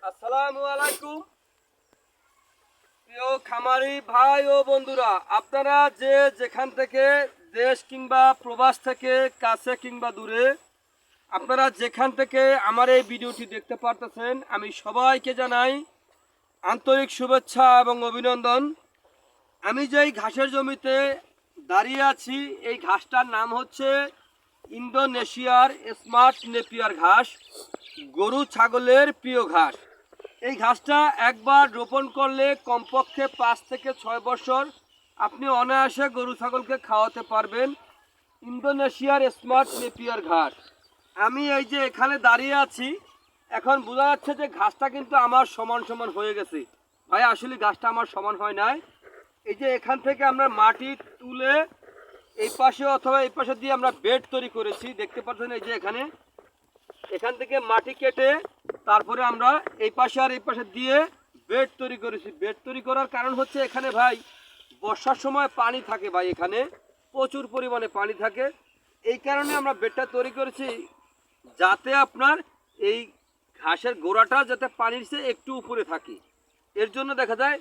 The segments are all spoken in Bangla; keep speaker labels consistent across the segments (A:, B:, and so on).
A: আসসালামু আলাইকুম প্রিয় খামারি ভাই ও বন্ধুরা, আপনারা যে যেখান থেকে দেশ কিংবা প্রবাস থেকে কাছে কিংবা দূরে আপনারা যেখান থেকে আমার এই ভিডিওটি দেখতে পারতেছেন, আমি সবাইকে জানাই আন্তরিক শুভেচ্ছা এবং অভিনন্দন। আমি যেই ঘাসের জমিতে দাঁড়িয়ে আছি, এই ঘাসটার নাম হচ্ছে ইন্দোনেশিয়ার স্মার্ট নেপিয়ার ঘাস, গরু ছাগলের প্রিয় ঘাস। এই ঘাসটা একবার রোপণ করলে কমপক্ষে 5 থেকে 6 বছর আপনি অনায়াসে গরু ছাগলকে খাওয়াতে পারবেন। ইন্দোনেশিয়ার স্মার্ট নেপিয়ার ঘাস। আমি এই যে এখানে দাঁড়িয়ে আছি, এখন বোঝা যাচ্ছে যে ঘাসটা কিন্তু আমার সমান সমান হয়ে গেছে। ভাই আসলে ঘাসটা আমার সমান হয় নাই। এই যে এখান থেকে আমরা মাটি তুলে এই পাশে অথবা এই পাশে দিয়ে আমরা বেড তৈরি করেছি, দেখতে পাচ্ছেন। এই যে এখান থেকে মাটি কেটে তারপরে আমরা এই পাশে আর এই পাশে দিয়ে বেড তৈরি করেছি। বেড তৈরি করার কারণ হচ্ছে এখানে ভাই বর্ষার সময় পানি থাকে, ভাই এখানে প্রচুর পরিমাণে পানি থাকে। এই কারণে আমরা বেডটা তৈরি করেছি, যাতে আপনার এই ঘাসের গোড়াটা যাতে পানির চেয়ে একটু উপরে থাকে। এর জন্য দেখা যায়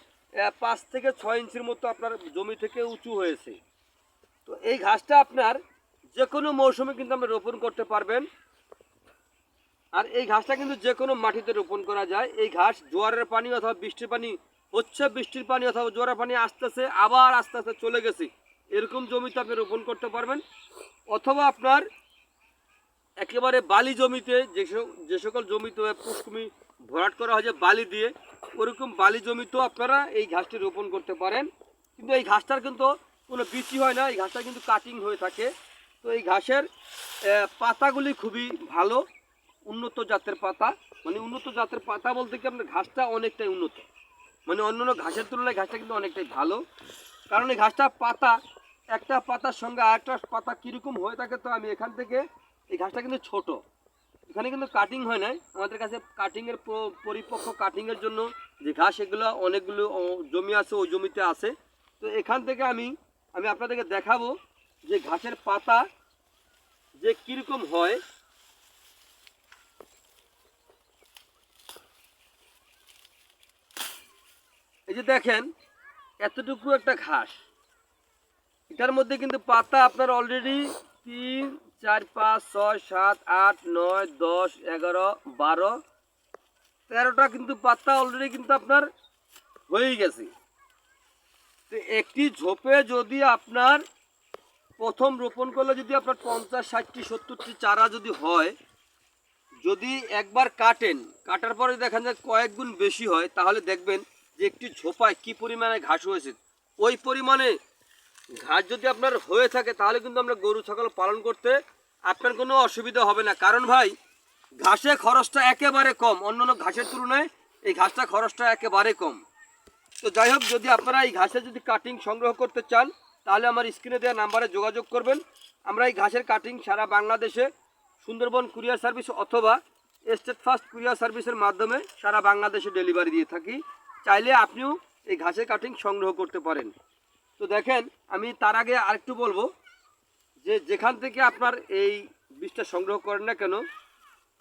A: 5 থেকে 6 ইঞ্চির মতো আপনার জমি থেকে উঁচু হয়েছে। তো এই ঘাসটা আপনার যে কোনো মৌসুমে কিন্তু আপনি রোপণ করতে পারবেন। আর এই ঘাসটা কিন্তু যে কোনো মাটিতে রোপণ করা যায়। এই ঘাস জোয়ারের পানি অথবা বৃষ্টির পানি হচ্ছে, বৃষ্টির পানি অথবা জোয়ারের পানি আসতেছে আবার আস্তে আস্তে চলে গেছে, এরকম জমিতে আপনি রোপণ করতে পারবেন। অথবা আপনার একেবারে বালি জমিতে, যে সকল জমিতে পুষ্কুমি ভরাট করা হয় যে বালি দিয়ে, ওরকম বালি জমিতেও আপনারা এই ঘাসটি রোপণ করতে পারেন। কিন্তু এই ঘাসটার কিন্তু কোনো বিচি হয় না, এই ঘাসটা কিন্তু কাটিং হয়ে থাকে। তো এই ঘাসের পাতাগুলি খুবই ভালো, উন্নত জাতের পাতা। মানে উন্নত জাতের পাতা বলতে কি আপনার ঘাসটা অনেকটাই উন্নত, মানে অন্যান্য ঘাসের তুলনায় ঘাসটা কিন্তু অনেকটাই ভালো। কারণ এই ঘাসটা পাতা, একটা পাতার সঙ্গে আরেকটা পাতা কীরকম হয়ে থাকে, তো আমি এখান থেকে এই ঘাসটা কিন্তু ছোট, এখানে কিন্তু কাটিং হয় নাই। আমাদের কাছে কাটিংয়ের পরিপক্ক কাটিংয়ের জন্য যে ঘাস, এগুলো অনেকগুলো জমি আছে, ওই জমিতে আছে। তো এখান থেকে আমি আপনাদেরকে দেখাবো যে ঘাসের পাতা যে কীরকম হয়। এই যে দেখেন, এতটুকু একটা ঘাস, এটার মধ্যে কিন্তু পাতা আপনার অলরেডি 3, 4, 5, 6, 7, 8, 9, 10, 11, 12, 13টা কিন্তু পাতা অলরেডি কিন্তু আপনার হয়েই গেছে। তো একটি ঝোপে যদি আপনার প্রথম রোপণ করলে যদি আপনার 50, 60, 70টি চারা যদি হয়, যদি একবার কাটার পরে দেখেন যে কয়েক গুণ বেশি হয়, তাহলে দেখবেন যে একটি ঝোপায় কি পরিমাণে ঘাস হয়েছে। ওই পরিমাণে ঘাস যদি আপনার হয়ে থাকে, তাহলে কিন্তু আমরা গরু ছাগল পালন করতে আপনার কোনো অসুবিধা হবে না। কারণ ভাই ঘাসের খরচটা একেবারে কম, অন্যান্য ঘাসের তুলনায় এই ঘাসটা খরচটা একেবারে কম। তো যাই হোক, যদি আপনারা এই ঘাসের যদি কাটিং সংগ্রহ করতে চান, তাহলে আমার স্ক্রিনে দেওয়া নাম্বারে যোগাযোগ করবেন। আমরা এই ঘাসের কাটিং সারা বাংলাদেশে সুন্দরবন কুরিয়ার সার্ভিস অথবা স্টেট ফাস্ট কুরিয়ার সার্ভিসের মাধ্যমে সারা বাংলাদেশে ডেলিভারি দিয়ে থাকি। চাইলে আপনিও এই ঘাসের কাটিং সংগ্রহ করতে পারেন। তো দেখেন, আমি তার আগে আরেকটু বলবো যে যেখান থেকে আপনার এই বীজটা সংগ্রহ করেন না কেন,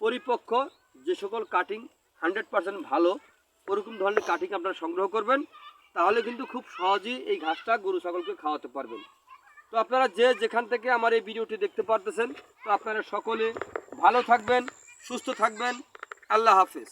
A: পরিপক্ক যে সকল কাটিং 100% ভালো, ওরকম ধরনের কাটিং আপনারা সংগ্রহ করবেন, তাহলে কিন্তু খুব সহজেই এই ঘাসটা গরু ছাগলকে খাওয়াতে পারবেন। তো আপনারা যে যেখান থেকে আমার এই ভিডিওটি দেখতে পারতেছেন, তো আপনারা সকলে ভালো থাকবেন, সুস্থ থাকবেন। আল্লাহ হাফেজ।